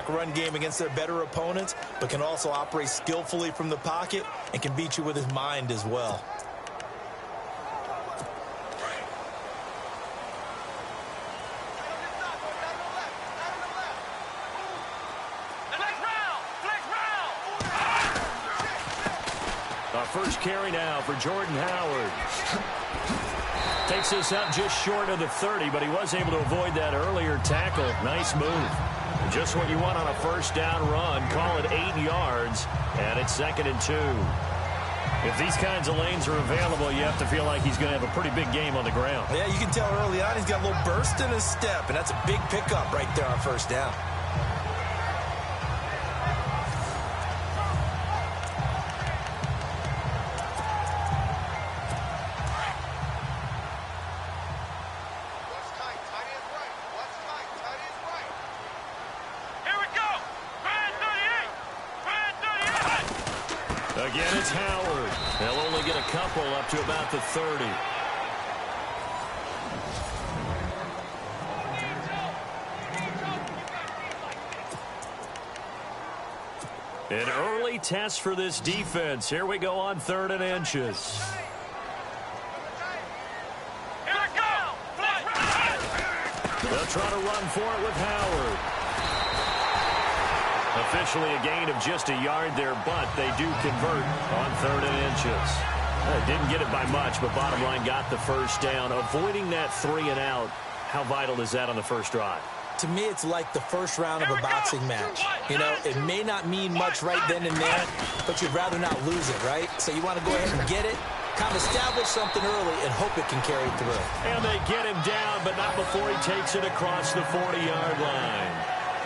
run game against their better opponents, but can also operate skillfully from the pocket and can beat you with his mind as well. Our first carry now for Jordan Howard. Takes this up just short of the 30, but he was able to avoid that earlier tackle. Nice move. Just what you want on a first down run. Call it 8 yards, and it's 2nd and 2. If these kinds of lanes are available, you have to feel like he's going to have a pretty big game on the ground. Yeah, you can tell early on he's got a little burst in his step, and that's a big pickup right there on first down. Again, it's Howard. They'll only get a couple up to about the 30. An early test for this defense. Here we go on 3rd and inches. They'll try to run for it with Howard. Officially a gain of just a yard there, but they do convert on 3rd and inches. Didn't get it by much, but bottom line got the first down. Avoiding that 3 and out, how vital is that on the first drive? To me, it's like the first round of a boxing match. You know, it may not mean much right then and there, but you'd rather not lose it, right? So you want to go ahead and get it, kind of establish something early, and hope it can carry through. And they get him down, but not before he takes it across the 40-yard line.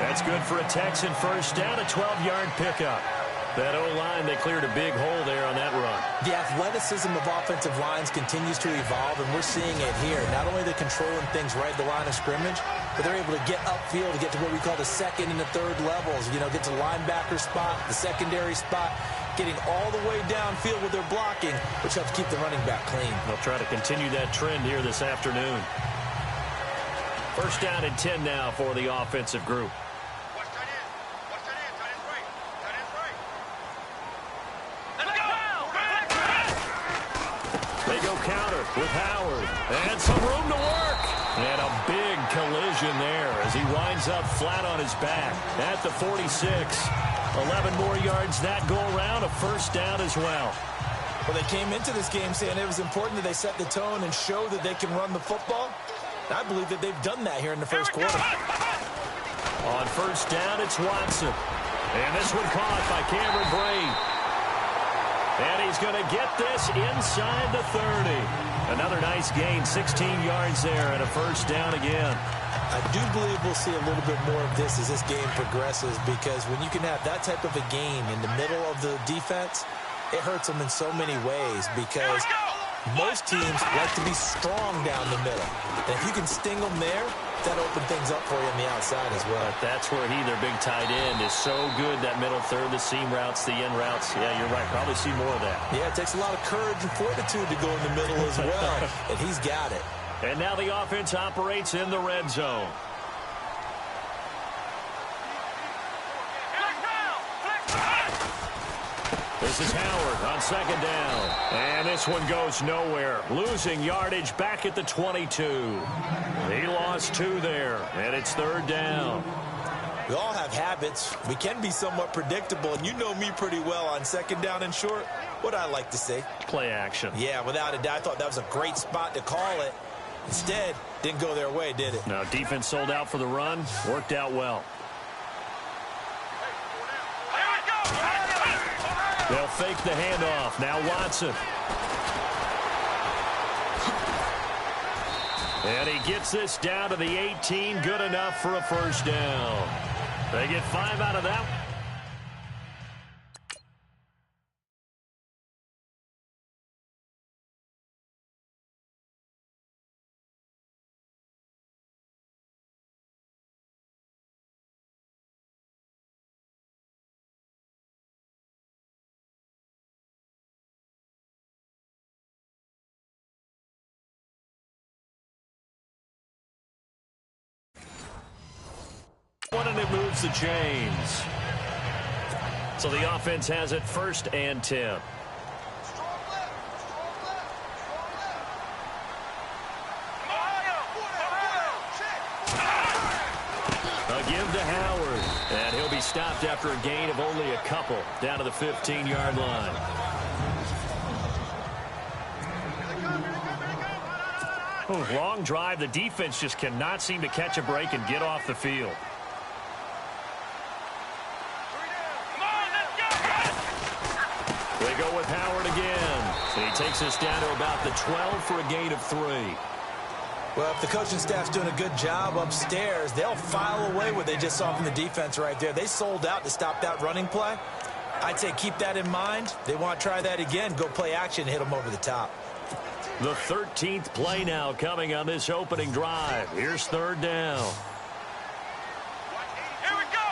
That's good for a Texan first down, a 12-yard pickup. That O-line, they cleared a big hole there on that run. The athleticism of offensive lines continues to evolve, and we're seeing it here. Not only are they controlling things right at the line of scrimmage, but they're able to get upfield to get to what we call the 2nd and the 3rd levels. You know, get to the linebacker spot, the secondary spot, getting all the way downfield with their blocking, which helps keep the running back clean. They'll try to continue that trend here this afternoon. First down and 10 now for the offensive group. Counter with Howard, and some room to work, and a big collision there as he winds up flat on his back at the 46. 11 more yards that go around, a first down as well. Well, they came into this game saying it was important that they set the tone and show that they can run the football. I believe that they've done that here in the first quarter. On first down, it's Watson, and this one caught by Cameron Brate. And he's going to get this inside the 30. Another nice gain, 16 yards there, and a first down again. I do believe we'll see a little bit more of this as this game progresses, because when you can have that type of a gain in the middle of the defense, it hurts them in so many ways, because most teams like to be strong down the middle. And if you can sting them there, that opens things up for you on the outside as well. But that's where their big tight end, is so good, that middle third, the seam routes, the in routes. Yeah, you're right. Probably see more of that. Yeah, it takes a lot of courage and fortitude to go in the middle as well, and he's got it. And now the offense operates in the red zone. This is Howard on 2nd down. And this one goes nowhere. Losing yardage back at the 22. He lost 2 there, and it's 3rd down. We all have habits. We can be somewhat predictable, and you know me pretty well on 2nd down and short. What I like to say? Play action. Yeah, without a doubt. I thought that was a great spot to call it. Instead, didn't go their way, did it? No, defense sold out for the run. Worked out well. They'll fake the handoff. Now Watson. And he gets this down to the 18. Good enough for a first down. They get 5 out of that. one, and it moves the chains. So the offense has it 1st and 10. A give to Howard, and he'll be stopped after a gain of only a couple, down to the 15-yard line. Long drive. The defense just cannot seem to catch a break and get off the field. They go with Howard again. So he takes us down to about the 12 for a gain of 3. Well, if the coaching staff's doing a good job upstairs, they'll file away what they just saw from the defense right there. They sold out to stop that running play. I'd say keep that in mind. They want to try that again. Go play action, hit them over the top. The 13th play now coming on this opening drive. Here's 3rd down. Here we go.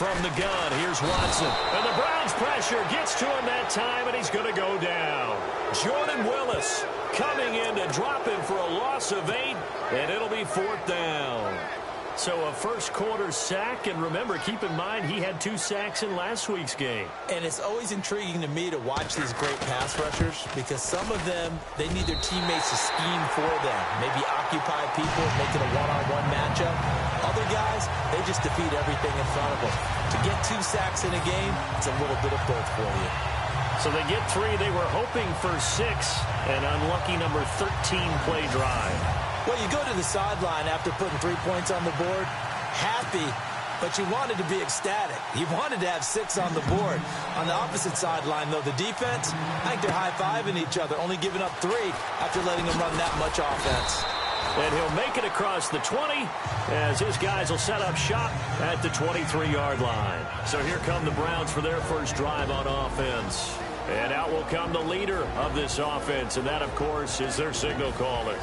From the gun, here's Watson. And the Browns pressure gets to him that time, and he's going to go down. Jordan Willis coming in to drop him for a loss of 8, and it'll be 4th down. So a first-quarter sack, and remember, keep in mind, he had 2 sacks in last week's game. And it's always intriguing to me to watch these great pass rushers because some of them, they need their teammates to scheme for them. Maybe occupy people, make it a one-on-one matchup. Other guys, they just defeat everything in front of them. To get 2 sacks in a game, it's a little bit of both for you. So they get 3. They were hoping for 6, an unlucky number 13 play drive. Well, you go to the sideline after putting 3 points on the board, happy, but you wanted to be ecstatic. You wanted to have 6 on the board. On the opposite sideline, though, the defense, I think they're high-fiving each other, only giving up 3 after letting them run that much offense. And he'll make it across the 20 as his guys will set up shop at the 23-yard line. So here come the Browns for their first drive on offense. And out will come the leader of this offense, and that, of course, is their signal caller.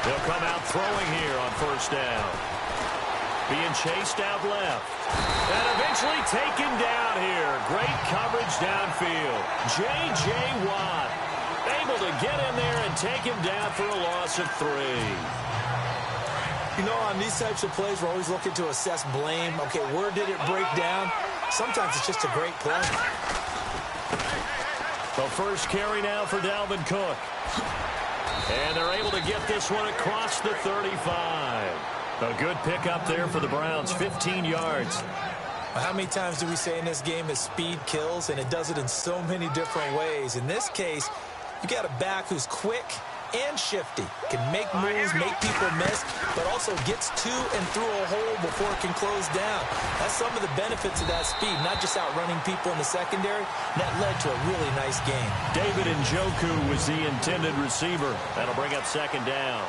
They'll come out throwing here on 1st down. Being chased out left. And eventually taken down here. Great coverage downfield. J.J. Watt able to get in there and take him down for a loss of 3. You know, on these types of plays, we're always looking to assess blame. Okay, where did it break down? Sometimes it's just a great play. The first carry now for Dalvin Cook. And they're able to get this one across the 35. A good pickup there for the Browns, 15 yards. How many times do we say in this game that speed kills, and it does it in so many different ways? In this case, you got a back who's quick and shifty, can make moves, make people miss, but also gets to and through a hole before it can close down. That's some of the benefits of that speed, not just outrunning people in the secondary. That led to a really nice game. David Njoku was the intended receiver. That'll bring up 2nd down.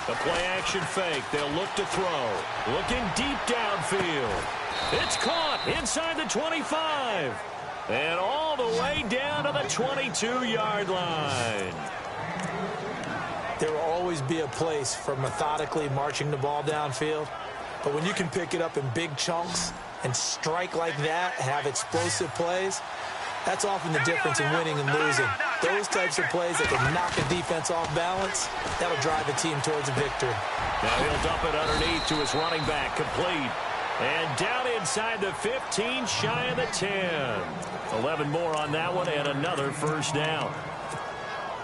The play-action fake. They'll look to throw. Looking deep downfield. It's caught inside the 25. And all the way down to the 22-yard line. There will always be a place for methodically marching the ball downfield. But when you can pick it up in big chunks and strike like that, have explosive plays, that's often the difference in winning and losing. Those types of plays that can knock a defense off balance, that'll drive a team towards a victory. Now he'll dump it underneath to his running back, complete. And down inside the 15, shy of the 10. 11 more on that one, and another 1st down.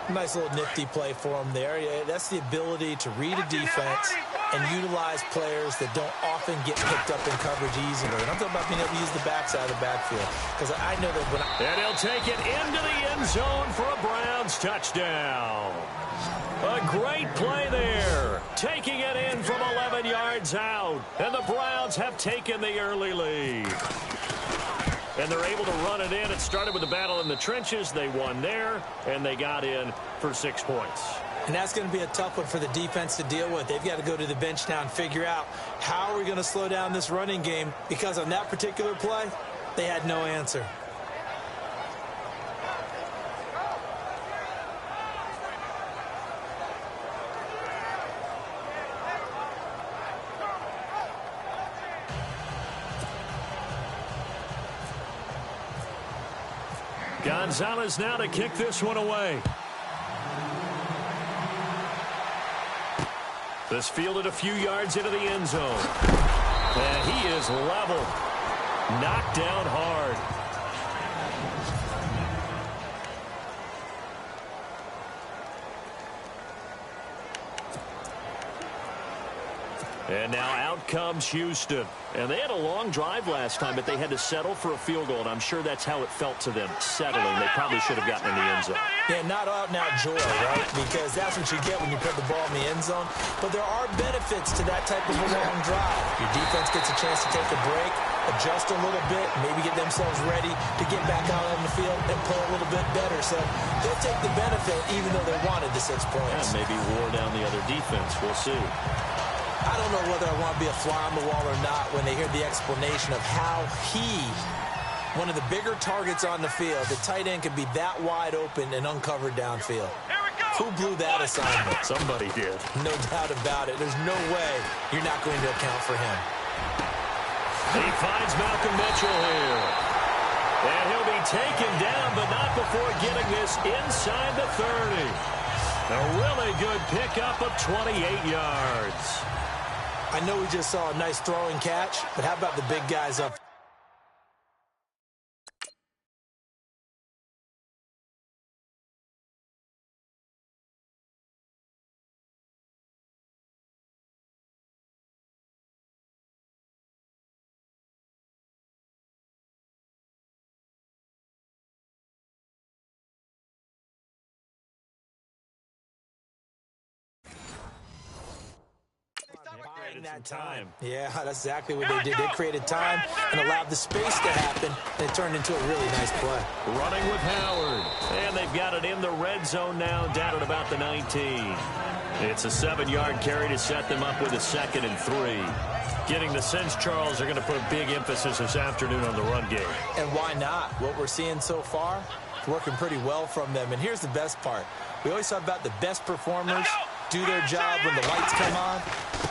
Nice little nifty play for him there. Yeah, that's the ability to read a defense and utilize players that don't often get picked up in coverage easily. And I'm talking about being able to use the backside of the backfield. Because I know that when And he'll take it into the end zone for a Browns touchdown. A great play there. Taking it in from 11 yards out. And the Browns have taken the early lead. And they're able to run it in. It started with a battle in the trenches. They won there, and they got in for 6 points. And that's going to be a tough one for the defense to deal with. They've got to go to the bench now and figure out how are we going to slow down this running game, because on that particular play, they had no answer. Gonzalez now to kick this one away. This fielded a few yards into the end zone. And he is level. Knocked down hard. And now out comes Houston. And they had a long drive last time, but they had to settle for a field goal, and I'm sure that's how it felt to them, settling. They probably should have gotten in the end zone. Yeah, not out-and-out joy, right? Because that's what you get when you put the ball in the end zone. But there are benefits to that type of a long drive. Your defense gets a chance to take a break, adjust a little bit, maybe get themselves ready to get back out on the field and play a little bit better. So they'll take the benefit even though they wanted the 6 points. Yeah, maybe wore down the other defense. We'll see. I don't know whether I want to be a fly on the wall or not when they hear the explanation of how one of the bigger targets on the field, the tight end, could be that wide open and uncovered downfield. Who blew that assignment? Somebody did. No doubt about it. There's no way you're not going to account for him. He finds Malcolm Mitchell here. And he'll be taken down, but not before getting this inside the 30. A really good pickup of 28 yards. I know we just saw a nice throwing catch, but how about the big guys up? That time. Yeah, that's exactly what they did. They created time and allowed the space to happen, and it turned into a really nice play. Running with Howard. And they've got it in the red zone now, down at about the 19. It's a 7-yard carry to set them up with a 2nd and 3. Getting the sense, Charles, are going to put a big emphasis this afternoon on the run game. And why not? What we're seeing so far is working pretty well from them. And here's the best part. We always talk about the best performers do their job when the lights come on.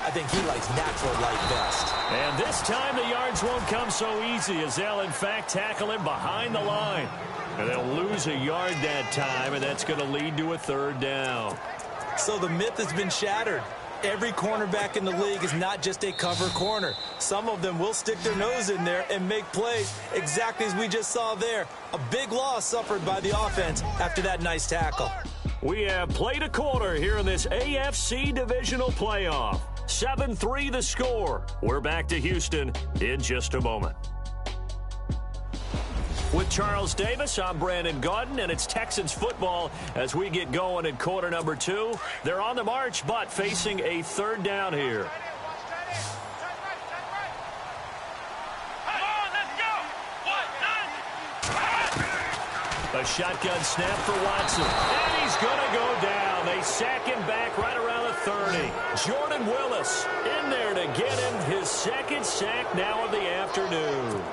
I think he likes natural light best. And this time the yards won't come so easy, as they'll, in fact, tackle him behind the line. And they'll lose a yard that time, and that's going to lead to a 3rd down. So the myth has been shattered. Every cornerback in the league is not just a cover corner. Some of them will stick their nose in there and make plays exactly as we just saw there. A big loss suffered by the offense after that nice tackle. We have played a quarter here in this AFC divisional playoff. 7-3 the score. We're back to Houston in just a moment. With Charles Davis, I'm Brandon Gaudin, and it's Texans football as we get going in quarter number 2. They're on the march, but facing a 3rd down here. A shotgun snap for Watson. And he's going to go down. They sack him back right around the 30. Jordan Willis in there to get him his 2nd sack now of the afternoon.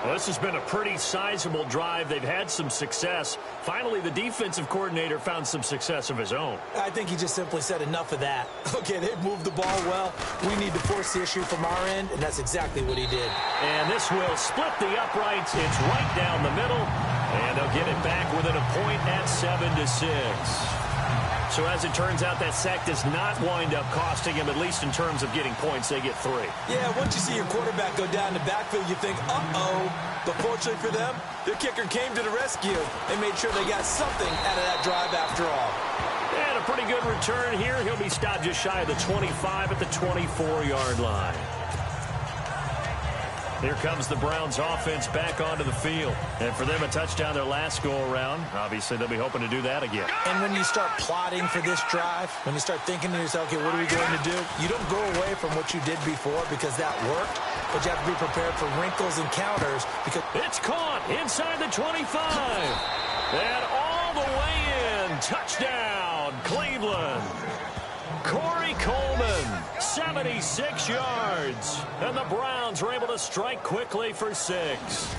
Well, this has been a pretty sizable drive. They've had some success. Finally, the defensive coordinator found some success of his own. I think he just simply said enough of that. Okay, they've moved the ball well. We need to force the issue from our end, and that's exactly what he did. And this will split the uprights. It's right down the middle, and they'll get it back within a point at 7-6. So as it turns out, that sack does not wind up costing him, at least in terms of getting points. They get 3. Yeah, once you see your quarterback go down the backfield, you think, uh-oh. But fortunately for them, their kicker came to the rescue and made sure they got something out of that drive after all. And a pretty good return here. He'll be stopped just shy of the 25 at the 24-yard line. Here comes the Browns offense back onto the field. And for them, a touchdown their last go-around. Obviously, they'll be hoping to do that again. And when you start plotting for this drive, when you start thinking to yourself, okay, what are we going to do? You don't go away from what you did before because that worked, but you have to be prepared for wrinkles and counters. Because it's caught inside the 25. And all the way in. Touchdown, Cleveland. Corey Coleman, 76 yards. And the Browns were able to strike quickly for 6.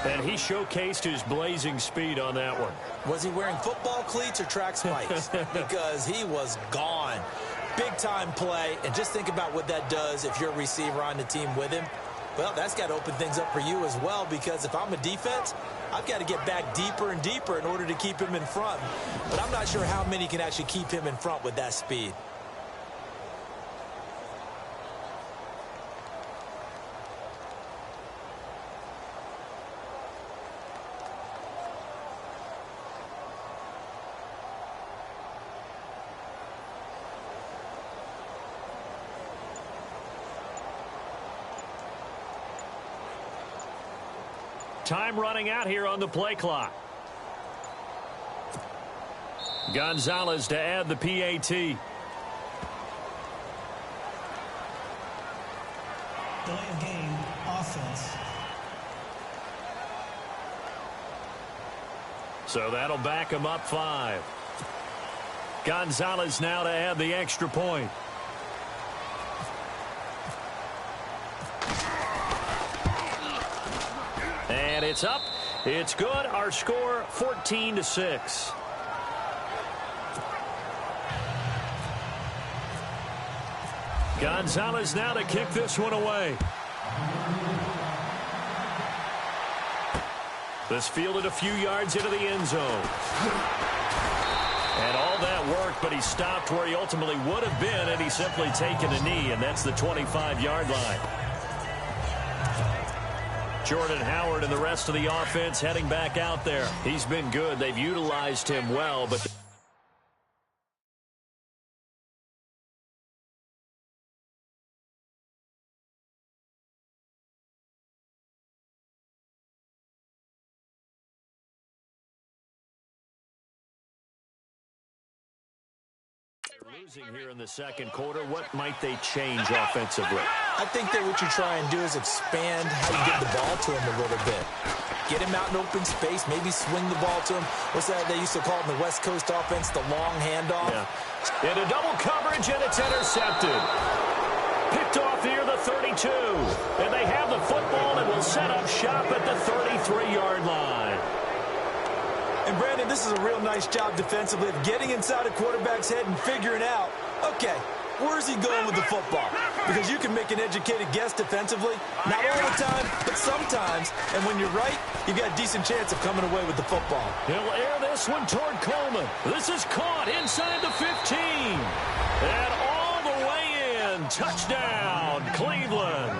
And he showcased his blazing speed on that one. Was he wearing football cleats or track spikes? Because he was gone. Big-time play. And just think about what that does if you're a receiver on the team with him. Well, that's got to open things up for you as well, because if I'm a defense, I've got to get back deeper and deeper in order to keep him in front. But I'm not sure how many can actually keep him in front with that speed. Time running out here on the play clock. Gonzalez to add the PAT. Delay of game, offense. So that'll back him up 5. Gonzalez now to add the extra point. And it's up. It's good. Our score 14-6. Gonzalez now to kick this one away. This fielded a few yards into the end zone. And all that worked, but he stopped where he ultimately would have been had he simply taken a knee, and that's the 25-yard line. Jordan Howard and the rest of the offense heading back out there. He's been good. They've utilized him well, but losing here in the second quarter. What might they change offensively? I think that what you try and do is expand how you get the ball to him a little bit. Get him out in open space, maybe swing the ball to him. What's that they used to call it in the West Coast offense, the long handoff? Yeah. Into double coverage, and it's intercepted. Picked off near the 32. And they have the football and will set up shop at the 33-yard line. And, Brandon, this is a real nice job defensively of getting inside a quarterback's head and figuring out, okay, where's he going with the football? Because you can make an educated guess defensively, not all the time, but sometimes. And when you're right, you've got a decent chance of coming away with the football. He'll air this one toward Coleman. This is caught inside the 15. And all the way in. Touchdown, Cleveland.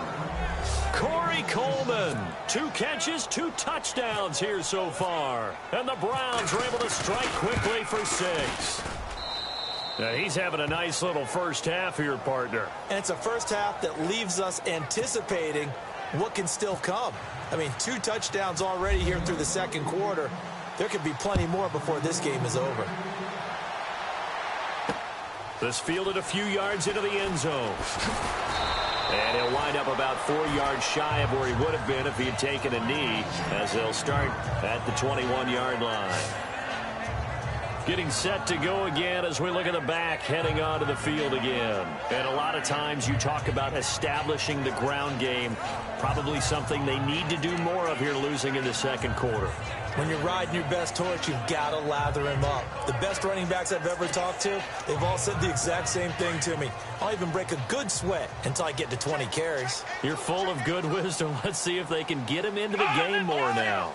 Corey Coleman, 2 catches, 2 touchdowns here so far. And the Browns were able to strike quickly for 6. Now he's having a nice little first half here, partner. And it's a first half that leaves us anticipating what can still come. I mean, 2 touchdowns already here through the second quarter. There could be plenty more before this game is over. This fielded a few yards into the end zone. And he'll wind up about 4 yards shy of where he would have been if he had taken a knee, as they'll start at the 21-yard line. Getting set to go again as we look at the back heading onto the field again. And a lot of times you talk about establishing the ground game, probably something they need to do more of here losing in the second quarter. When you're riding your best horse, you've got to lather him up. The best running backs I've ever talked to, they've all said the exact same thing to me. I'll even break a good sweat until I get to 20 carries. You're full of good wisdom. Let's see if they can get him into the game more now.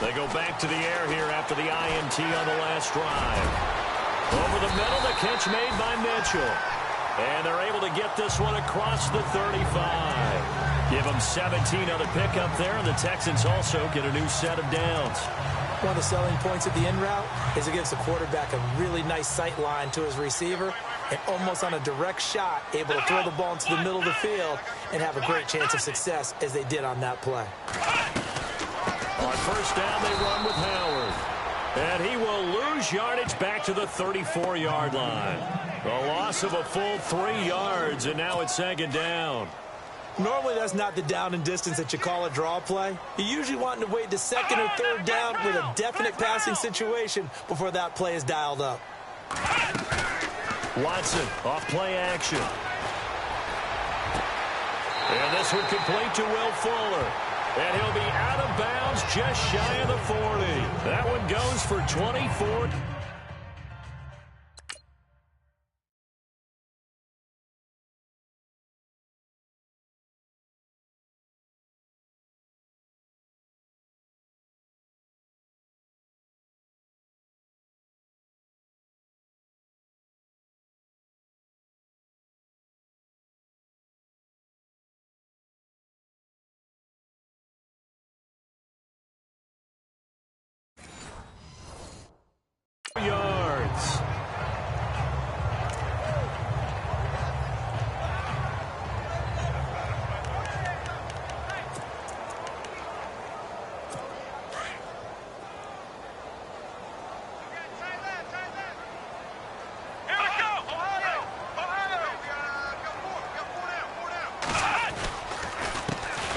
They go back to the air here after the INT on the last drive. Over the middle, the catch made by Mitchell. And they're able to get this one across the 35. Give them 17 on the pickup there, and the Texans also get a new set of downs. One of the selling points of the in route is it gives the quarterback a really nice sight line to his receiver, and almost on a direct shot, able to throw the ball into the middle of the field and have a great chance of success as they did on that play. On first down, they run with Howard. And he will lose yardage back to the 34-yard line. A loss of a full 3 yards, and now it's second down. Normally, that's not the down and distance that you call a draw play. You usually want to wait to second or third down with a definite passing situation before that play is dialed up. Watson off play action. And this one complete to Will Fuller. And he'll be out of bounds just shy of the 40. That one goes for 24. Yards.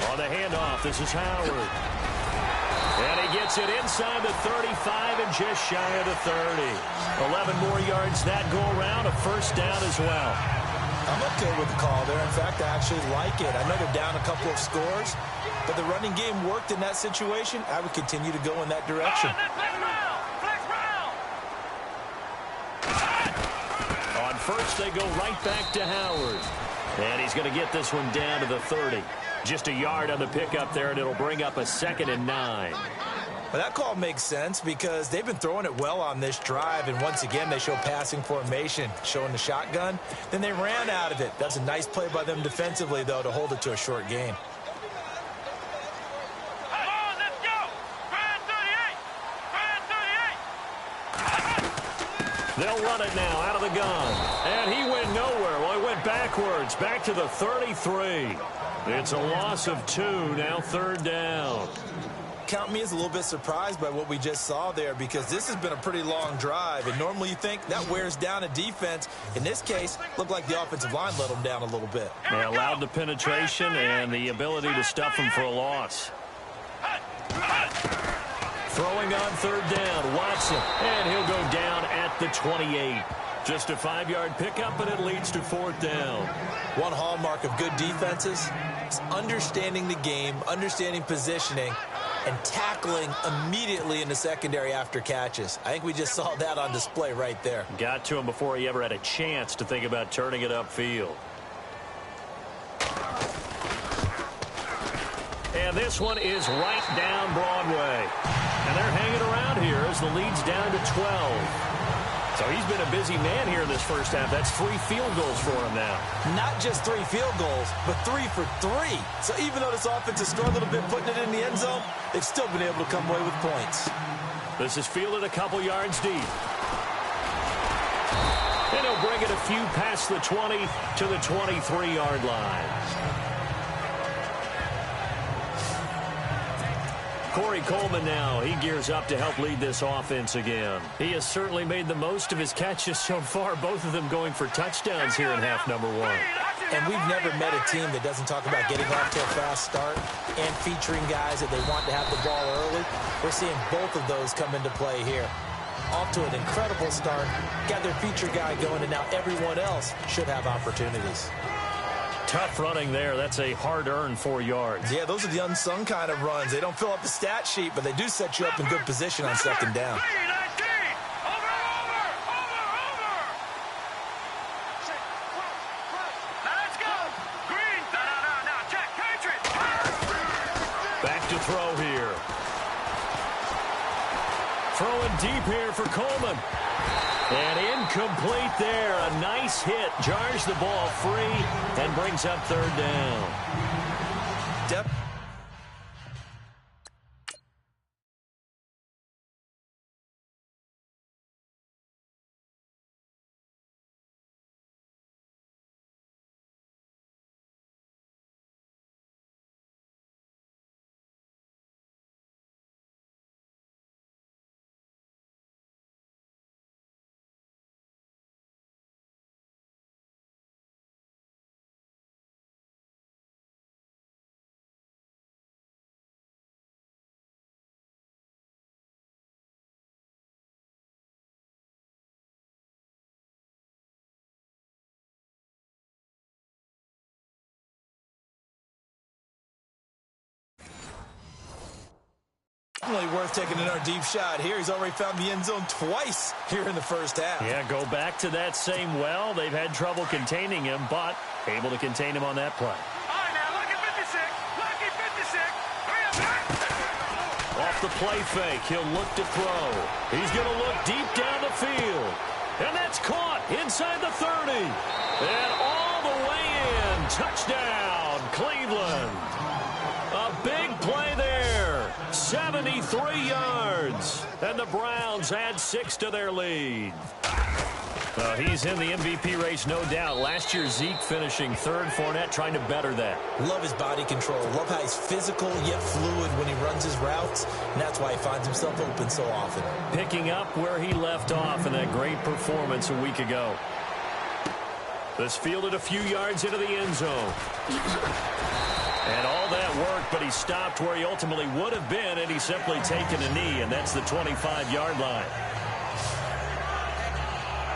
On the handoff, this is Howard. And he gets it inside the 35 and just shy of the 30. 11 more yards that go around, a first down as well. I'm okay with the call there. In fact, I actually like it. I know they're down a couple of scores, but the running game worked in that situation. I would continue to go in that direction. On first, they go right back to Howard. And he's going to get this one down to the 30. Just a yard on the pickup there, and it'll bring up a 2nd and 9. Well, that call makes sense because they've been throwing it well on this drive, and once again, they show passing formation, showing the shotgun. Then they ran out of it. That's a nice play by them defensively, though, to hold it to a short gain. They'll run it now out of the gun. And he went nowhere. Well, he went backwards, back to the 33. It's a loss of 2, now 3rd down. Count me as a little bit surprised by what we just saw there because this has been a pretty long drive, and normally you think that wears down a defense. In this case, looked like the offensive line let them down a little bit. They allowed the penetration and the ability to stuff them for a loss. Throwing on 3rd down, Watson, and he'll go down at the 28. Just a 5-yard pickup, and it leads to 4th down. One hallmark of good defenses is understanding the game, understanding positioning, and tackling immediately in the secondary after catches. I think we just saw that on display right there. Got to him before he ever had a chance to think about turning it upfield. And this one is right down Broadway. And they're hanging around here as the lead's down to 12. So he's been a busy man here in this first half. That's 3 field goals for him now. Not just 3 field goals, but 3 for 3. So even though this offense has struggled a bit putting it in the end zone, they've still been able to come away with points. This is fielded a couple yards deep. And he'll bring it a few past the 20 to the 23-yard line. Corey Coleman now, he gears up to help lead this offense again. He has certainly made the most of his catches so far, both of them going for touchdowns here in half number 1. And we've never met a team that doesn't talk about getting off to a fast start and featuring guys that they want to have the ball early. We're seeing both of those come into play here. Off to an incredible start, got their feature guy going, and now everyone else should have opportunities. Tough running there. That's a hard-earned 4 yards. Yeah, those are the unsung kind of runs. They don't fill up the stat sheet, but they do set you up in good position on 2nd down. Back to throw here. Throwing deep here for Coleman. And incomplete there. A nice hit. Jars the ball free and brings up 3rd down. Depth. Definitely worth taking another deep shot here. He's already found the end zone twice here in the first half. Yeah, go back to that same well. They've had trouble containing him, but able to contain him on that play. All right, now, lucky 56. Lucky 56. Off the play fake, he'll look to throw. He's going to look deep down the field. And that's caught inside the 30. And all the way in. Touchdown, Cleveland. A big play there. 73 yards. And the Browns add 6 to their lead. He's in the MVP race, no doubt. Last year, Zeke finishing third. Fournette trying to better that. Love his body control. Love how he's physical yet fluid when he runs his routes. And that's why he finds himself open so often. Picking up where he left off in that great performance a week ago. This fielded a few yards into the end zone. And all that work, but he stopped where he ultimately would have been, and he's simply taken a knee, and that's the 25-yard line.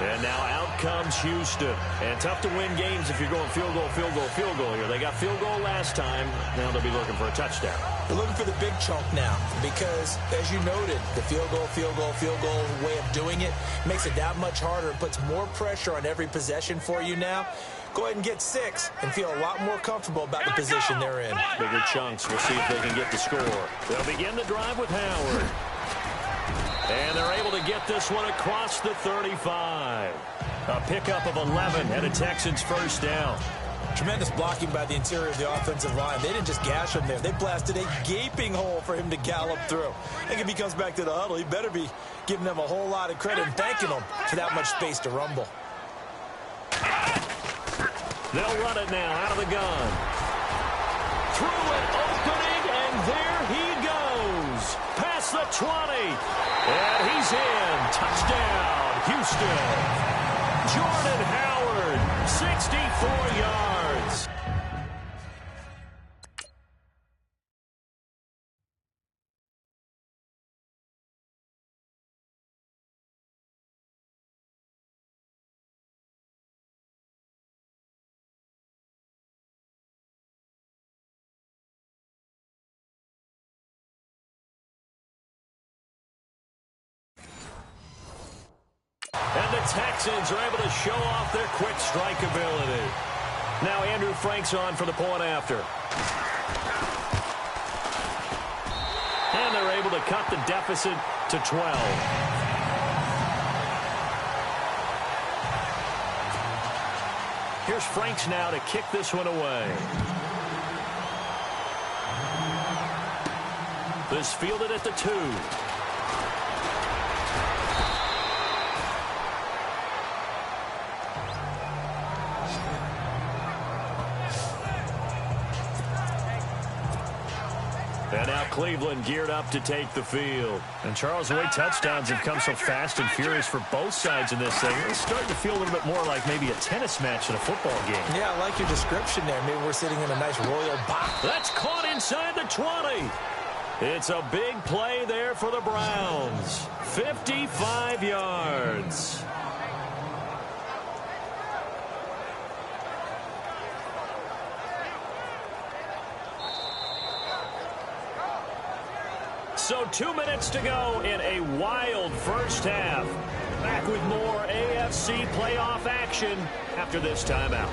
And now out comes Houston. And tough to win games if you're going field goal, field goal, field goal here. They got field goal last time. Now they'll be looking for a touchdown. They're looking for the big chunk now because, as you noted, the field goal way of doing it makes it that much harder. It puts more pressure on every possession for you now. Go ahead and get 6 and feel a lot more comfortable about the position they're in. Bigger chunks. We'll see if they can get the score. They'll begin the drive with Howard. And they're able to get this one across the 35. A pickup of 11 and a Texans first down. Tremendous blocking by the interior of the offensive line. They didn't just gash him there. They blasted a gaping hole for him to gallop through. I think if he comes back to the huddle, he better be giving them a whole lot of credit and thanking them for that much space to rumble. They'll run it now out of the gun. Through an opening, and there he goes. Past the 20. And he's in. Touchdown, Houston. Jordan Howard, 64 yards. And the Texans are able to show off their quick strike ability. Now Andrew Frank's on for the point after. And they're able to cut the deficit to 12. Here's Franks now to kick this one away. This fielded at the 2. And now Cleveland geared up to take the field. And Charles, the way touchdowns have come so fast and furious for both sides in this thing, it's starting to feel a little bit more like maybe a tennis match in a football game. Yeah, I like your description there. Maybe we're sitting in a nice royal box. That's caught inside the 20. It's a big play there for the Browns. 55 yards. So 2 minutes to go in a wild first half. Back with more AFC playoff action after this timeout.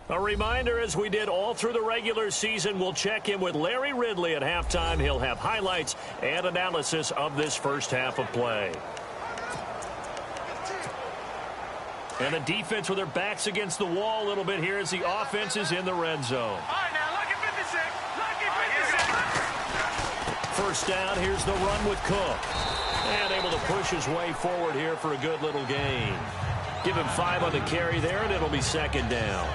A reminder, as we did all through the regular season, we'll check in with Larry Ridley at halftime. He'll have highlights and analysis of this first half of play. And the defense with their backs against the wall a little bit here as the offense is in the red zone. All right, now, lucky 56. Lucky 56. First down, here's the run with Cook. And able to push his way forward here for a good little gain. Give him 5 on the carry there, and it'll be second down.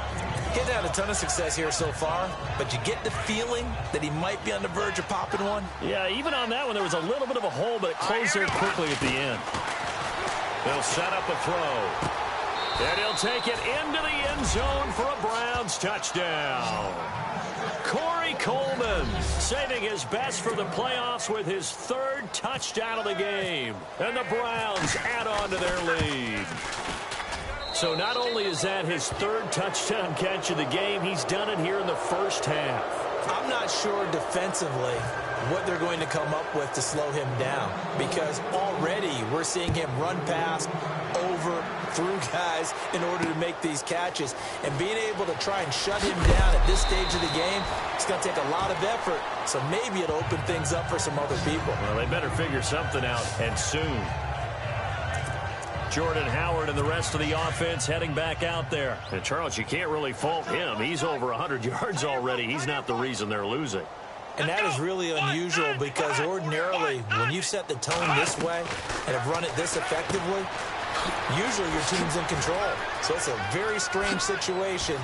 Getting had a ton of success here so far, but you get the feeling that he might be on the verge of popping one. Yeah, even on that one, there was a little bit of a hole, but it closed there quickly at the end. They'll set up a throw. And he'll take it into the end zone for a Browns touchdown. Corey Coleman saving his best for the playoffs with his 3rd touchdown of the game. And the Browns add on to their lead. So not only is that his third touchdown catch of the game, he's done it here in the first half. I'm not sure defensively what they're going to come up with to slow him down, because already we're seeing him run past, over, through guys in order to make these catches. And being able to try and shut him down at this stage of the game, it's going to take a lot of effort. So maybe it'll open things up for some other people. Well, they better figure something out, and soon. Jordan Howard and the rest of the offense heading back out there. And, Charles, you can't really fault him. He's over 100 yards already. He's not the reason they're losing. And that is really unusual, because ordinarily when you set the tone this way and have run it this effectively, usually your team's in control. So it's a very strange situation.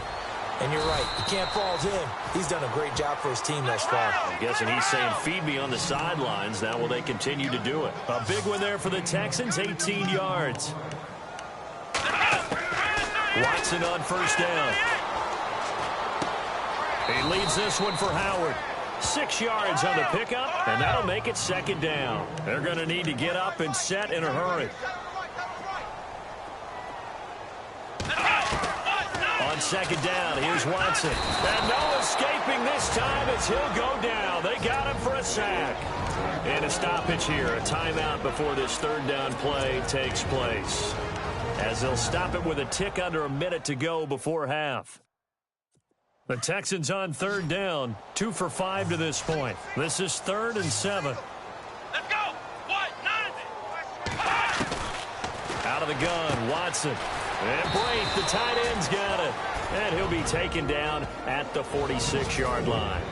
And you're right, you can't fault him. He's done a great job for his team thus far. I'm guessing he's saying, feed me on the sidelines. Now will they continue to do it? A big one there for the Texans, 18 yards. Watson on first down. He leads this one for Howard. 6 yards on the pickup, and that'll make it second down. They're going to need to get up and set in a hurry. On second down, here's Watson. And no escaping this time as he'll go down. They got him for a sack. And a stoppage here, a timeout before this third down play takes place, as they'll stop it with a tick under a minute to go before half. The Texans on third down, 2 for 5 to this point. This is 3rd and 7. Let's go. What? 90. Out of the gun, Watson. And Brate, the tight end's got it. And he'll be taken down at the 46-yard line.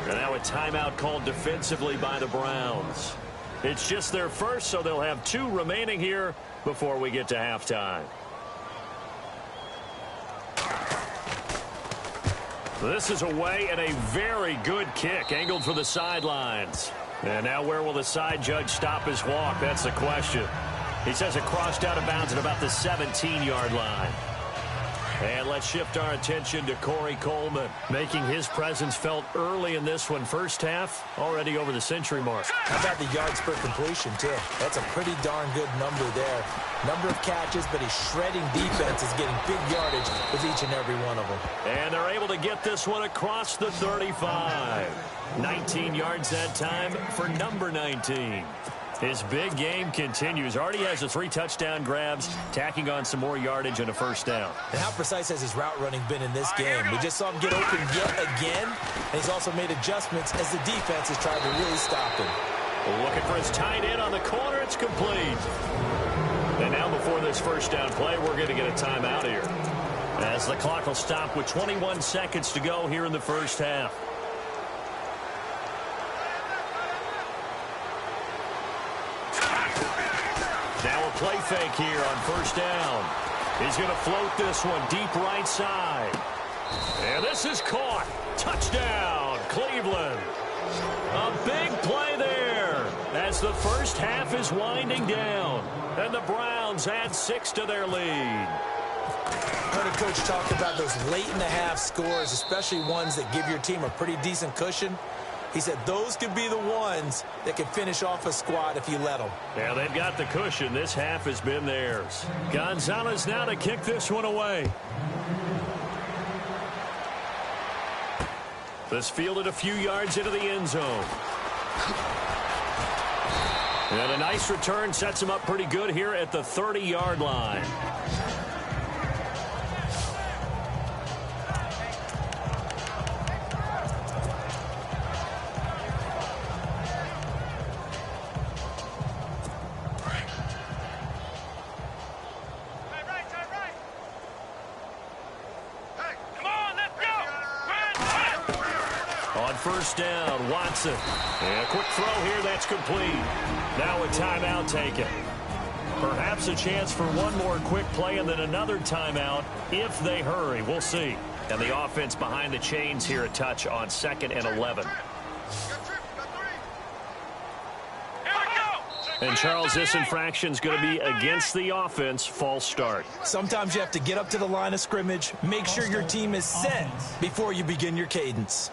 And now a timeout called defensively by the Browns. It's just their first, so they'll have 2 remaining here before we get to halftime. This is away, and a very good kick angled for the sidelines. And now where will the side judge stop his walk? That's the question. He says it crossed out of bounds at about the 17-yard line. And let's shift our attention to Corey Coleman, making his presence felt early in this one. First half, already over the century mark. How about the yards per completion, too? That's a pretty darn good number there. Number of catches, but he's shredding defense, is getting big yardage with each and every one of them. And they're able to get this one across the 35. 19 yards that time for number 19. His big game continues. Already has the 3 touchdown grabs, tacking on some more yardage and a first down. And how precise has his route running been in this game? We just saw him get open yet again, and he's also made adjustments as the defense has tried to really stop him. Looking for his tight end on the corner. It's complete. And now before this first down play, we're going to get a timeout here, as the clock will stop with 21 seconds to go here in the first half. Now a play fake here on first down. He's going to float this one deep right side. And this is caught. Touchdown, Cleveland. A big play there as the first half is winding down. And the Browns add 6 to their lead. Heard a coach talk about those late in the half scores, especially ones that give your team a pretty decent cushion. He said those could be the ones that can finish off a squad if you let them. Yeah, they've got the cushion. This half has been theirs. Gonzalez now to kick this one away. This fielded a few yards into the end zone. And a nice return sets him up pretty good here at the 30-yard line. First down, Watson. And a quick throw here, that's complete. Now a timeout taken. Perhaps a chance for one more quick play and then another timeout if they hurry. We'll see. And the offense behind the chains here, a touch on 2nd and 11. And, Charles, this infraction's going to be against the offense. False start. Sometimes you have to get up to the line of scrimmage, make sure your team is set before you begin your cadence.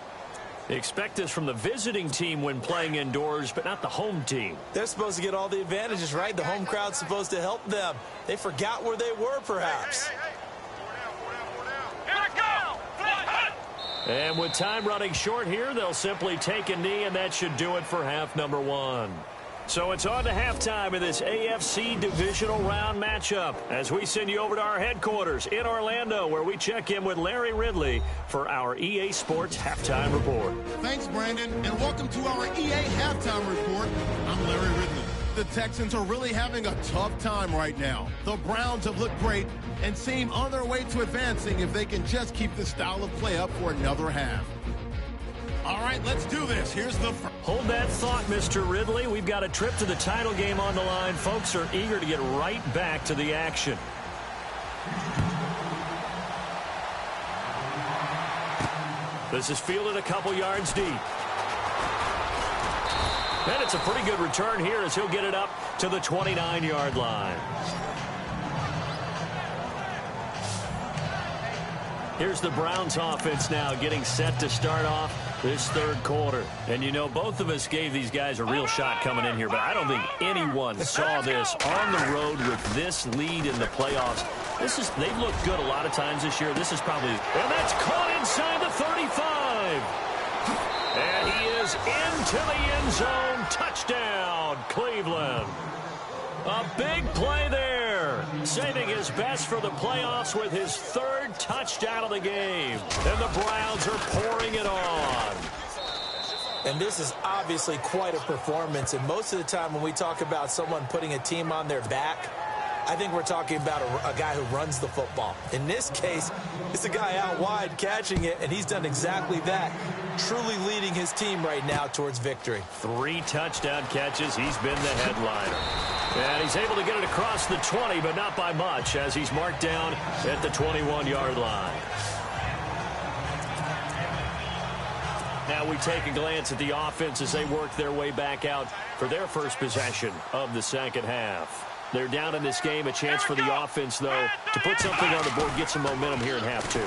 Expect this from the visiting team when playing indoors, but not the home team. They're supposed to get all the advantages, right? The home crowd's supposed to help them. They forgot where they were, perhaps. And with time running short here, they'll simply take a knee, and that should do it for half number one. So it's on to halftime in this AFC divisional round matchup as we send you over to our headquarters in Orlando, where we check in with Larry Ridley for our EA Sports Halftime Report. Thanks, Brandon, and welcome to our EA Halftime Report. I'm Larry Ridley. The Texans are really having a tough time right now. The Browns have looked great and seem on their way to advancing if they can just keep the style of play up for another half. All right, let's do this. Here's the first. Hold that thought, Mr. Ridley. We've got a trip to the title game on the line. Folks are eager to get right back to the action. This is fielded a couple yards deep. And it's a pretty good return here as he'll get it up to the 29-yard line. Here's the Browns offense now getting set to start off this third quarter. And, you know, both of us gave these guys a real shot coming in here, but I don't think anyone saw this on the road with this lead in the playoffs. They've looked good a lot of times this year. This is probably, and that's caught inside the 35. And he is into the end zone. Touchdown, Cleveland. A big play there, saving his best for the playoffs with his third touchdown of the game. And the Browns are pouring it on. And this is obviously quite a performance. And most of the time when we talk about someone putting a team on their back, I think we're talking about a guy who runs the football. In this case, it's a guy out wide catching it, and he's done exactly that, truly leading his team right now towards victory. 3 touchdown catches. He's been the headliner. And he's able to get it across the 20, but not by much, as he's marked down at the 21-yard line. Now we take a glance at the offense as they work their way back out for their first possession of the second half. They're down in this game. A chance for the offense, though, to put something on the board, get some momentum here in half two.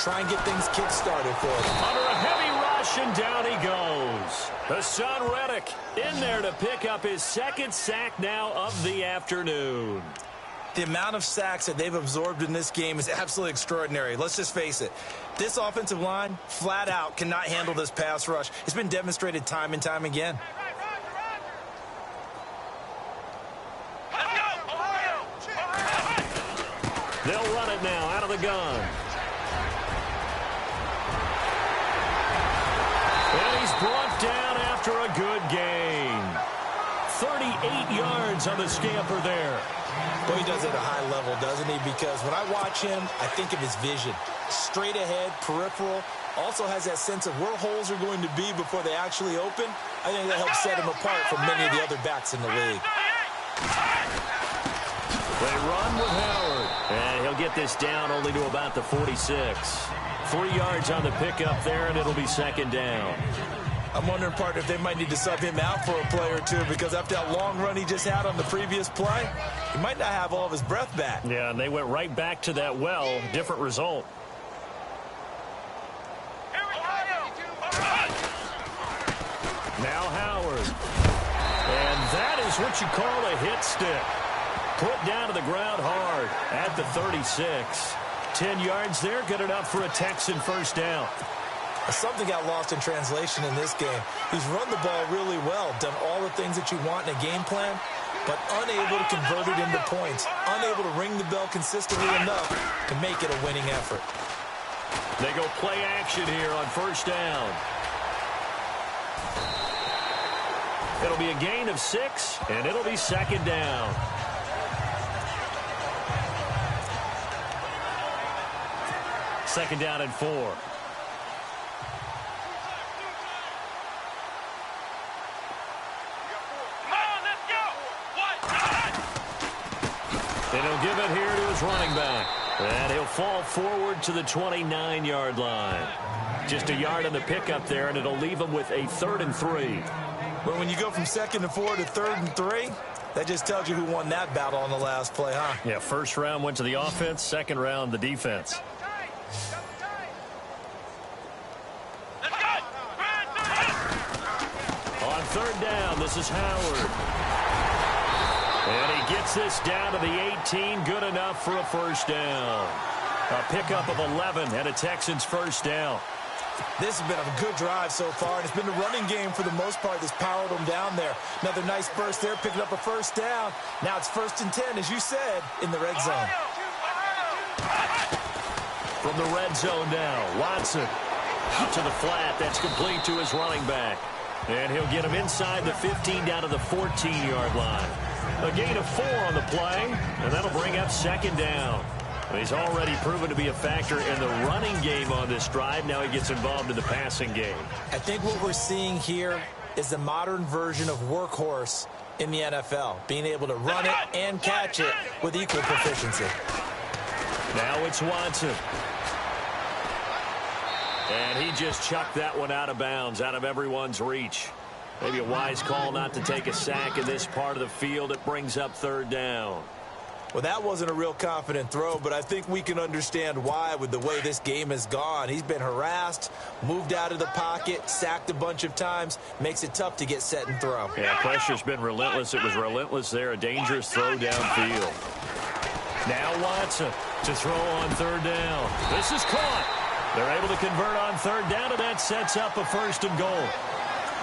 Try and get things kick-started for them. Under a heavy rush, and down he goes. Hassan Reddick in there to pick up his second sack now of the afternoon. The amount of sacks that they've absorbed in this game is absolutely extraordinary. Let's just face it. This offensive line, flat out, cannot handle this pass rush. It's been demonstrated time and time again. They'll run it now out of the gun. And he's brought down after a good gain. 38 yards on the scamper there. Well, he does it at a high level, doesn't he? Because when I watch him, I think of his vision. Straight ahead, peripheral. Also has that sense of where holes are going to be before they actually open. I think that helps set him apart from many of the other backs in the league. They run with Howard. And he'll get this down only to about the 46. 3 yards on the pickup there, and it'll be second down. I'm wondering, partner, if they might need to sub him out for a play or two, because after that long run he just had on the previous play, he might not have all of his breath back. Yeah, and they went right back to that well. Different result. Now Howard. And that is what you call a hit stick. Put down to the ground hard at the 36. 10 yards there, good enough for a Texan first down. Something got lost in translation in this game. He's run the ball really well, done all the things that you want in a game plan, but unable to convert it into points, unable to ring the bell consistently enough to make it a winning effort. They go play action here on first down. It'll be a gain of 6, and it'll be second down. Second down and 4. And he'll give it here to his running back. And he'll fall forward to the 29-yard line. Just a yard on the pickup there, and it'll leave him with a 3rd and 3. But when you go from 2nd and 4 to 3rd and 3, that just tells you who won that battle on the last play, huh? Yeah, first round went to the offense, second round the defense. On third down, this is Howard. And he gets this down to the 18, good enough for a first down. A pickup of 11 and a Texans first down. This has been a good drive so far, and it's been the running game for the most part that's powered them down there. Another nice burst there, picking up a first down. Now it's 1st and 10, as you said, in the red zone. From the red zone now, Watson out to the flat. That's complete to his running back. And he'll get him inside the 15 down to the 14-yard line. A gain of 4 on the play, and that'll bring up 2nd down. He's already proven to be a factor in the running game on this drive. Now he gets involved in the passing game. I think what we're seeing here is the modern version of workhorse in the NFL, being able to run it and catch it with equal proficiency. Now it's Watson. And he just chucked that one out of bounds, out of everyone's reach. Maybe a wise call not to take a sack in this part of the field. It brings up 3rd down. Well, that wasn't a real confident throw, but I think we can understand why with the way this game has gone. He's been harassed, moved out of the pocket, sacked a bunch of times. Makes it tough to get set and throw. Yeah, pressure's been relentless. It was relentless there. A dangerous throw downfield. Now Watson to throw on 3rd down. This is caught. They're able to convert on 3rd down, and that sets up a 1st and goal.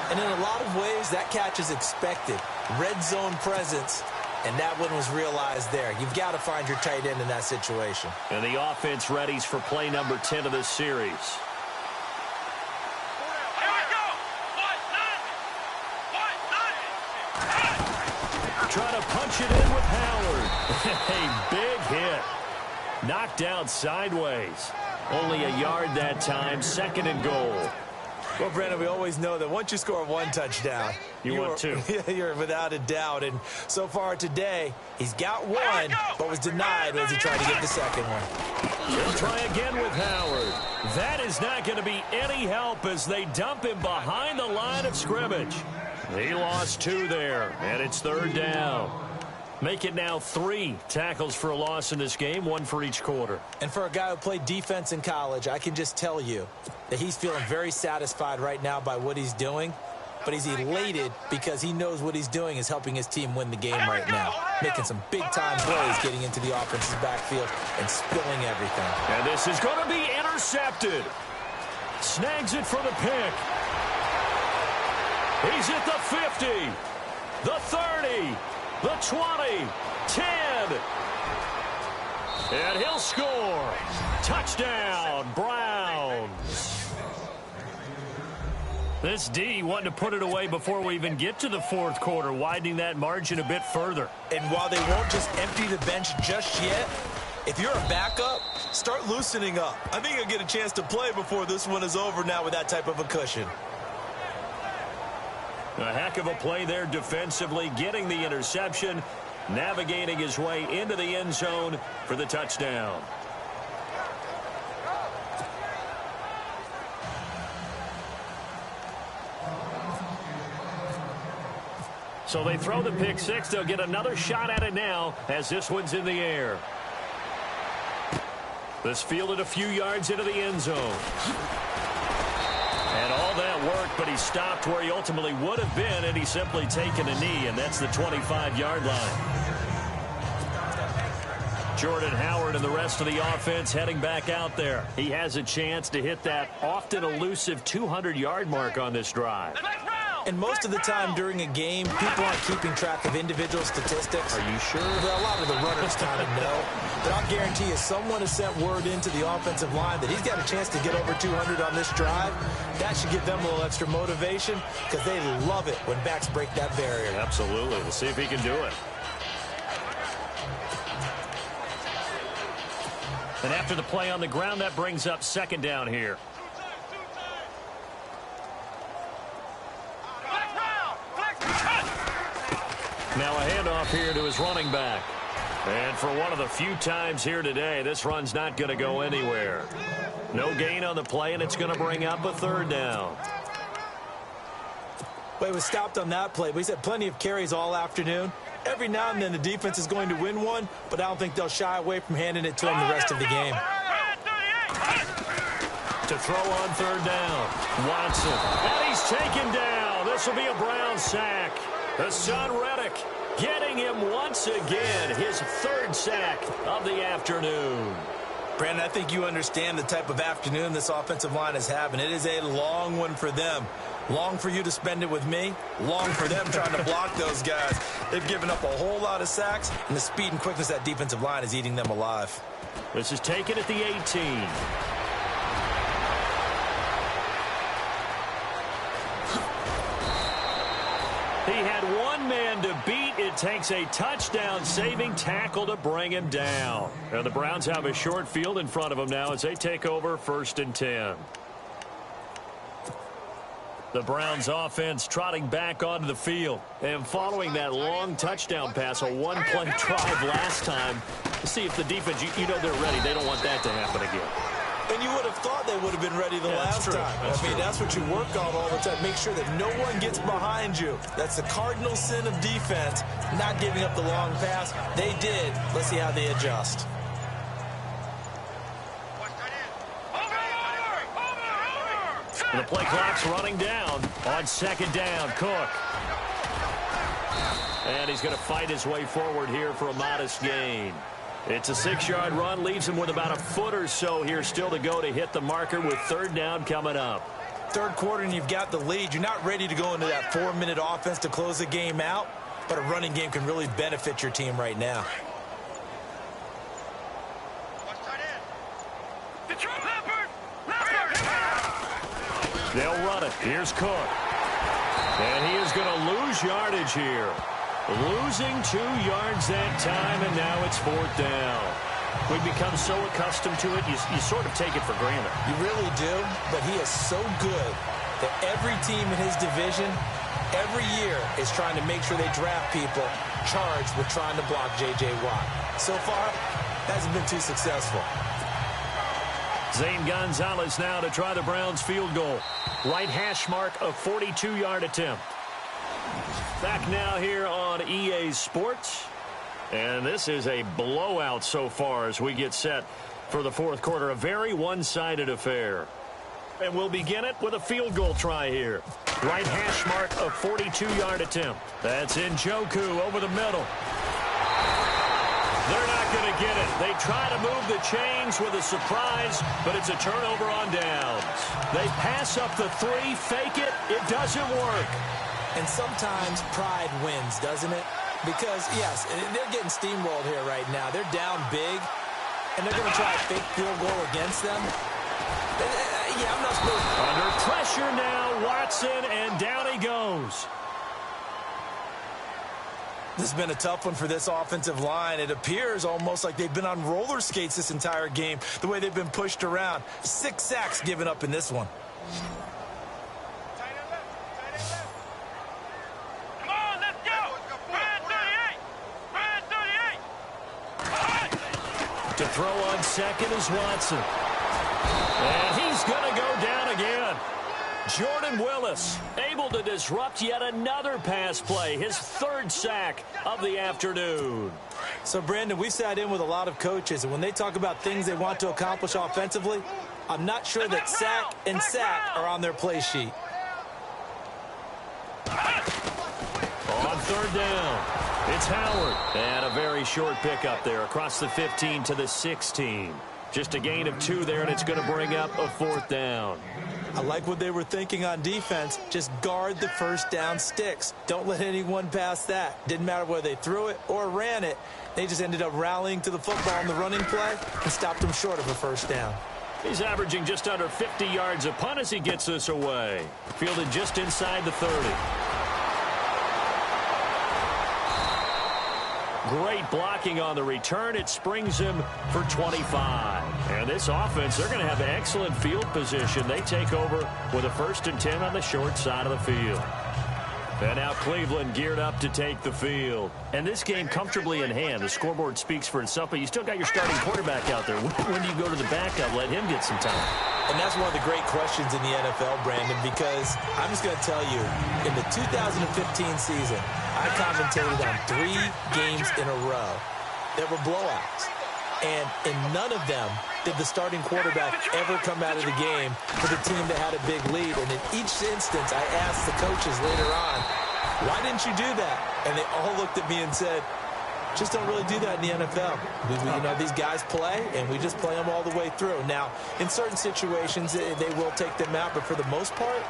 And in a lot of ways, that catch is expected. Red zone presence. And that one was realized there. You've got to find your tight end in that situation. And the offense readies for play number 10 of this series. Here we go. Trying to punch it in with Howard. A big hit. Knocked down sideways. Only a yard that time. 2nd and goal. Well, Brandon, we always know that once you score 1 touchdown, you want 2. You're without a doubt. And so far today, he's got 1, but was denied as he tried to get the 2nd one. He'll try again with Howard. That is not going to be any help as they dump him behind the line of scrimmage. He lost 2 there, and it's 3rd down. Make it now 3 tackles for a loss in this game, 1 for each quarter. And for a guy who played defense in college, I can just tell you that he's feeling very satisfied right now by what he's doing. But he's elated because he knows what he's doing is helping his team win the game right now. Making some big-time plays, getting into the offense's backfield and spilling everything. And this is going to be intercepted. Snags it for the pick. He's at the 50, the 30. The 20, 10, and he'll score. Touchdown, Browns. This D wanting to put it away before we even get to the 4th quarter, widening that margin a bit further. And while they won't just empty the bench just yet, if you're a backup, start loosening up. I think you'll get a chance to play before this one is over now with that type of a cushion. A heck of a play there defensively, getting the interception, navigating his way into the end zone for the touchdown. So they throw the pick 6. They'll get another shot at it now as this one's in the air. This fielded a few yards into the end zone. And all that worked, but he stopped where he ultimately would have been, and he's simply taken a knee, and that's the 25-yard line. Jordan Howard and the rest of the offense heading back out there. He has a chance to hit that often elusive 200-yard mark on this drive. And most of the time during a game, people aren't keeping track of individual statistics. Are you sure? Well, a lot of the runners kind of know. But I'll guarantee you someone has sent word into the offensive line that he's got a chance to get over 200 on this drive. That should give them a little extra motivation because they love it when backs break that barrier. Absolutely. We'll see if he can do it. And after the play on the ground, that brings up 2nd down here. Now a handoff here to his running back. And for one of the few times here today, this run's not going to go anywhere. No gain on the play, and it's going to bring up a 3rd down. Well, he was stopped on that play, but he's had plenty of carries all afternoon. Every now and then the defense is going to win one, but I don't think they'll shy away from handing it to him the rest of the game. To throw on 3rd down, Watson. And he's taken down. This will be a Brown sack. Hassan Reddick getting him once again, his 3rd sack of the afternoon. Brandon, I think you understand the type of afternoon this offensive line is having. It is a long one for them. Long for you to spend it with me. Long for them trying to block those guys. They've given up a whole lot of sacks, and the speed and quickness of that defensive line is eating them alive. This is taken at the 18. He had one man to beat. It takes a touchdown-saving tackle to bring him down. And the Browns have a short field in front of them now as they take over 1st and 10. The Browns offense trotting back onto the field. And following that long touchdown pass, a one-play drive last time, to see if the defense, you know they're ready. They don't want that to happen again. And you would have thought they would have been ready the last time. That's what you work on all the time. Make sure that no one gets behind you. That's the cardinal sin of defense, not giving up the long pass. They did. Let's see how they adjust. The play clock's running down on 2nd down. Cook. And he's going to fight his way forward here for a modest gain. It's a 6-yard run, leaves him with about a foot or so here still to go to hit the marker with 3rd down coming up. 3rd quarter and you've got the lead. You're not ready to go into that 4-minute offense to close the game out, but a running game can really benefit your team right now. They'll run it. Here's Cook. And he is going to lose yardage here. Losing 2 yards that time, and now it's 4th down. We've become so accustomed to it, you sort of take it for granted. You really do, but he is so good that every team in his division, every year, is trying to make sure they draft people charged with trying to block J.J. Watt. So far, hasn't been too successful. Zane Gonzalez now to try the Browns field goal. Right hash mark, a 42-yard attempt. Back now here on EA Sports. And this is a blowout so far as we get set for the 4th quarter. A very one-sided affair. And we'll begin it with a field goal try here. Right hash mark, a 42-yard attempt. That's Njoku over the middle. They're not going to get it. They try to move the chains with a surprise, but it's a turnover on downs. They pass up the 3, fake it. It doesn't work. And sometimes pride wins, doesn't it? Because, yes, they're getting steamrolled here right now. They're down big, and they're going to try a fake field goal against them. Yeah, I'm not supposed to. Under pressure now, Watson, and down he goes. This has been a tough one for this offensive line. It appears almost like they've been on roller skates this entire game, the way they've been pushed around. 6 sacks given up in this one. Come on, let's go! Brand 38! To throw on 2nd is Watson. And he's going to go down again. Jordan Willis able to disrupt yet another pass play, his 3rd sack of the afternoon. So, Brandon, we sat in with a lot of coaches, and when they talk about things they want to accomplish offensively, I'm not sure that sack and sack are on their play sheet. On 3rd down, it's Howard. And a very short pickup there across the 15 to the 16. Just a gain of 2 there, and it's going to bring up a 4th down. I like what they were thinking on defense. Just guard the 1st down sticks. Don't let anyone pass that. Didn't matter whether they threw it or ran it. They just ended up rallying to the football in the running play and stopped them short of a 1st down. He's averaging just under 50 yards a punt as he gets this away. Fielded just inside the 30. Great blocking on the return. It springs him for 25. And this offense, they're going to have excellent field position. They take over with a 1st and 10 on the short side of the field. And now Cleveland geared up to take the field. And this game comfortably in hand. The scoreboard speaks for itself, but you still got your starting quarterback out there. When do you go to the backup? Let him get some time. And that's one of the great questions in the NFL, Brandon, because I'm just going to tell you, in the 2015 season, I commentated on 3 games in a row that were blowouts. And in none of them did the starting quarterback ever come out of the game for the team that had a big lead. And in each instance, I asked the coaches later on, why didn't you do that? And they all looked at me and said, Just don't really do that in the NFL. You know, these guys play, and we just play them all the way through. Now, in certain situations, they will take them out, but for the most part,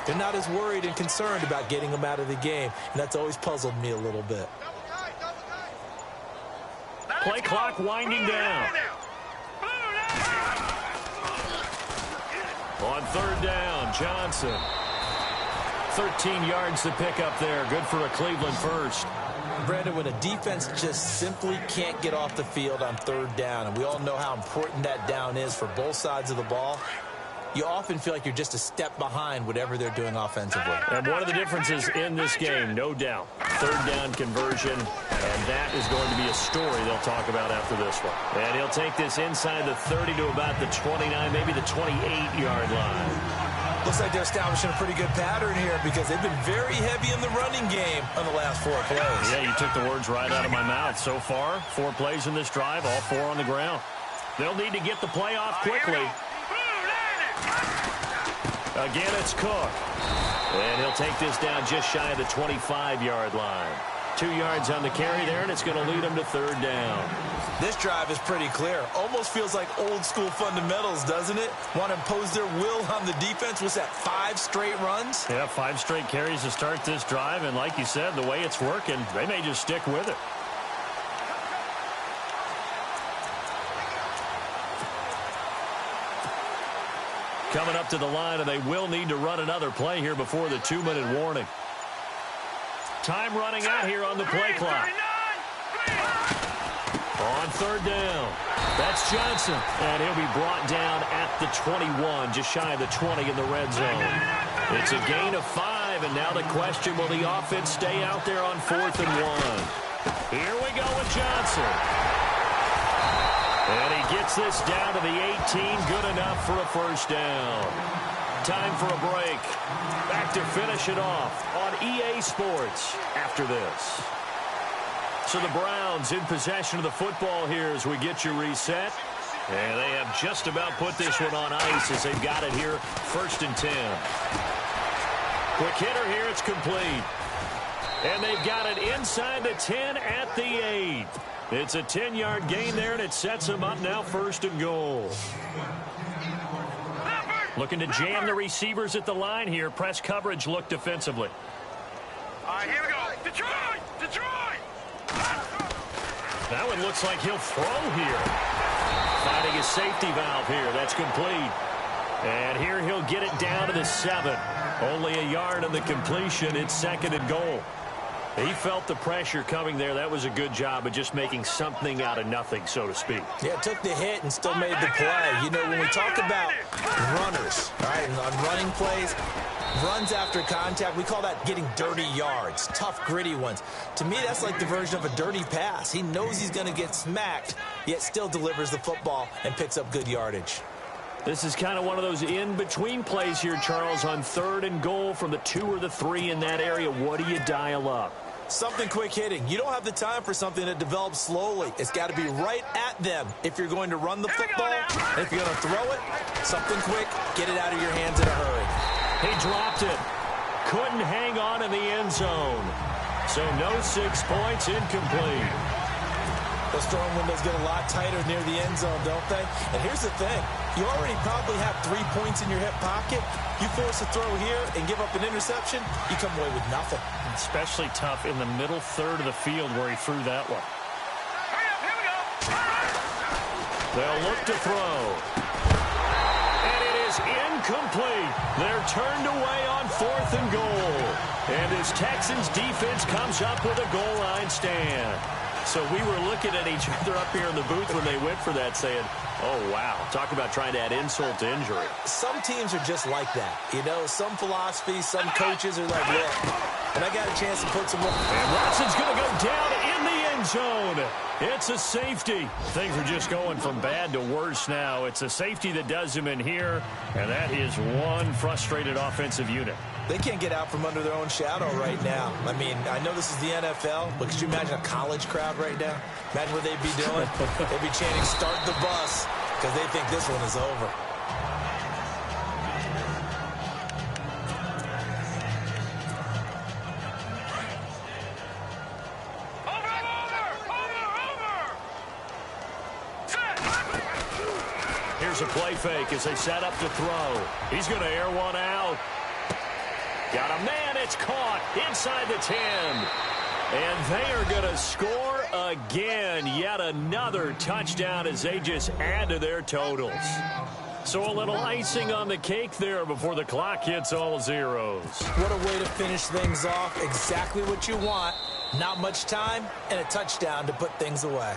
they're not as worried and concerned about getting them out of the game, and that's always puzzled me a little bit. Play clock winding down. On third down, Johnson. 13 yards to pick up there. Good for a Cleveland first. Brandon, when a defense just simply can't get off the field on third down, and we all know how important that down is for both sides of the ball, you often feel like you're just a step behind whatever they're doing offensively. And one of the differences in this game, no doubt, third down conversion, and that is going to be a story they'll talk about after this one. And he'll take this inside the 30 to about the 29, maybe the 28-yard line. Looks like they're establishing a pretty good pattern here because they've been very heavy in the running game on the last 4 plays. Yeah, you took the words right out of my mouth. So far, 4 plays in this drive, all 4 on the ground. They'll need to get the play off quickly. Again, it's Cook. And he'll take this down just shy of the 25-yard line. 2 yards on the carry there, and it's going to lead them to third down. This drive is pretty clear. Almost feels like old-school fundamentals, doesn't it? Want to impose their will on the defense. What's that, 5 straight runs? Yeah, 5 straight carries to start this drive, and like you said, the way it's working, they may just stick with it. Coming up to the line, and they will need to run another play here before the 2-minute warning. Time running out here on the play clock. On third down, that's Johnson, and he'll be brought down at the 21, just shy of the 20 in the red zone. It's a gain of 5, and now the question, will the offense stay out there on 4th and 1? Here we go with Johnson. And he gets this down to the 18, good enough for a first down. Time for a break. Back to finish it off on EA Sports after this. So the Browns in possession of the football here as we get you reset. And they have just about put this one on ice as they've got it here, 1st and 10. Quick hitter here, it's complete. And they've got it inside the 10 at the 8. It's a 10-yard gain there, and it sets them up now 1st and goal. Looking to jam the receivers at the line here. Press coverage look defensively. All right, here we go. Detroit! Detroit! That one looks like he'll throw here. Finding a safety valve here. That's complete. And here he'll get it down to the 7. Only a yard on the completion. It's 2nd and goal. He felt the pressure coming there. That was a good job of just making something out of nothing, so to speak. Yeah, took the hit and still made the play. You know, when we talk about runners, all right, and on running plays, runs after contact, we call that getting dirty yards, tough, gritty ones. To me, that's like the version of a dirty pass. He knows he's going to get smacked, yet still delivers the football and picks up good yardage. This is kind of one of those in-between plays here, Charles, on 3rd and goal from the 2 or the 3 in that area. What do you dial up? Something quick hitting. You don't have the time for something that develops slowly. It's got to be right at them if you're going to run the football. And if you're going to throw it, something quick, get it out of your hands in a hurry. He dropped it. Couldn't hang on in the end zone. So no 6 points, incomplete. Those throwing windows get a lot tighter near the end zone, don't they? And here's the thing. You already probably have 3 points in your hip pocket. You force a throw here and give up an interception, you come away with nothing. Especially tough in the middle third of the field where he threw that one. Hurry up, here we go. They'll look to throw. And it is incomplete. They're turned away on 4th and goal. And this Texans defense comes up with a goal line stand. So we were looking at each other up here in the booth when they went for that saying, oh, wow, talk about trying to add insult to injury. Some teams are just like that. You know, some philosophies, some coaches are like, look, and I got a chance to put some more. And Watson's going to go down in the end zone. It's a safety. Things are just going from bad to worse now. It's a safety that does him in here, and that is one frustrated offensive unit. They can't get out from under their own shadow right now. I mean, I know this is the NFL, but could you imagine a college crowd right now? Imagine what they'd be doing. They'd be chanting, start the bus, because they think this one is over. Over! here's a play fake as they set up to throw. He's going to air one out. Got a man. It's caught inside the 10. And they are going to score again. Yet another touchdown as they just add to their totals. So a little icing on the cake there before the clock hits all zeros. What a way to finish things off. Exactly what you want. Not much time and a touchdown to put things away.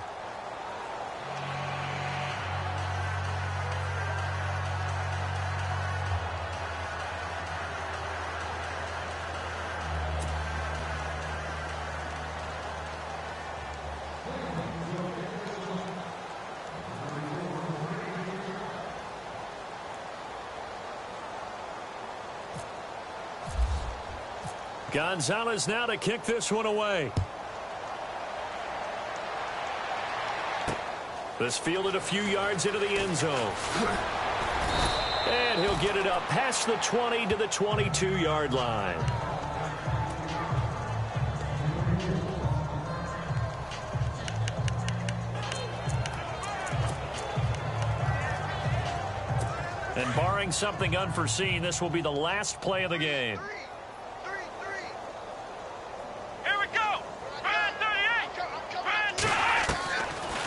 Gonzalez now to kick this one away. This fielded a few yards into the end zone. And he'll get it up past the 20 to the 22-yard line. And barring something unforeseen, this will be the last play of the game.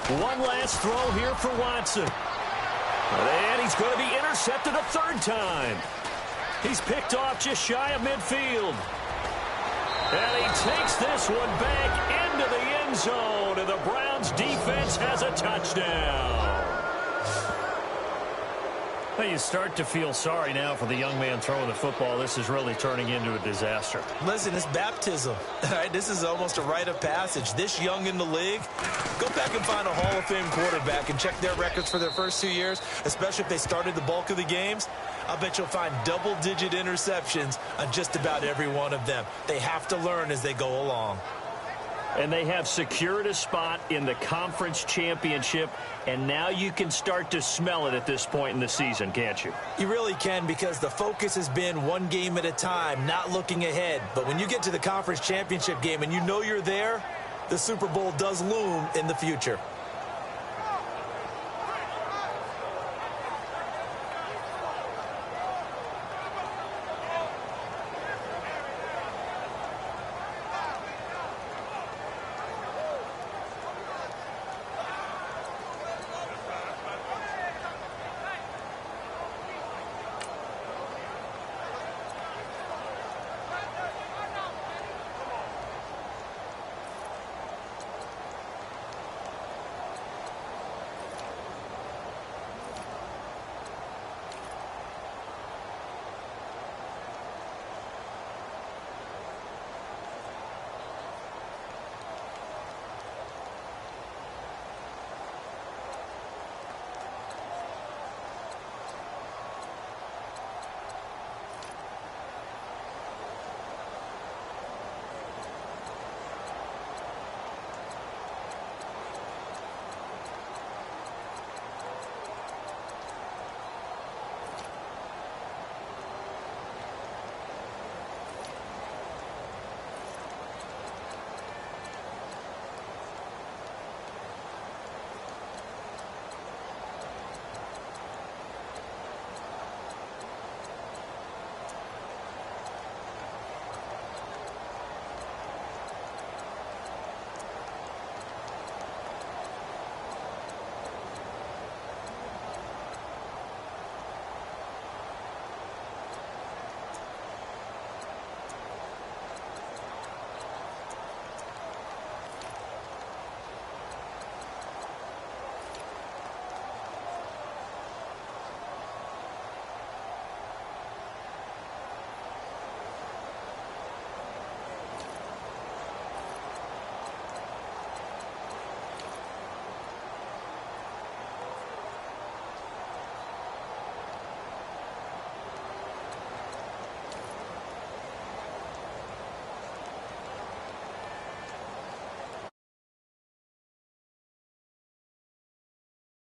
One last throw here for Watson. And he's going to be intercepted a third time. He's picked off just shy of midfield. And he takes this one back into the end zone. And the Browns defense has a touchdown. Well, you start to feel sorry now for the young man throwing the football. This is really turning into a disaster. Listen, it's baptism. All right, this is almost a rite of passage. This young in the league, go back and find a Hall of Fame quarterback and check their records for their first 2 years, especially if they started the bulk of the games. I'll bet you'll find double-digit interceptions on just about every one of them. They have to learn as they go along. And they have secured a spot in the conference championship, and now you can start to smell it at this point in the season, can't you? You really can, because the focus has been one game at a time, not looking ahead. But when you get to the conference championship game and you know you're there, the Super Bowl does loom in the future.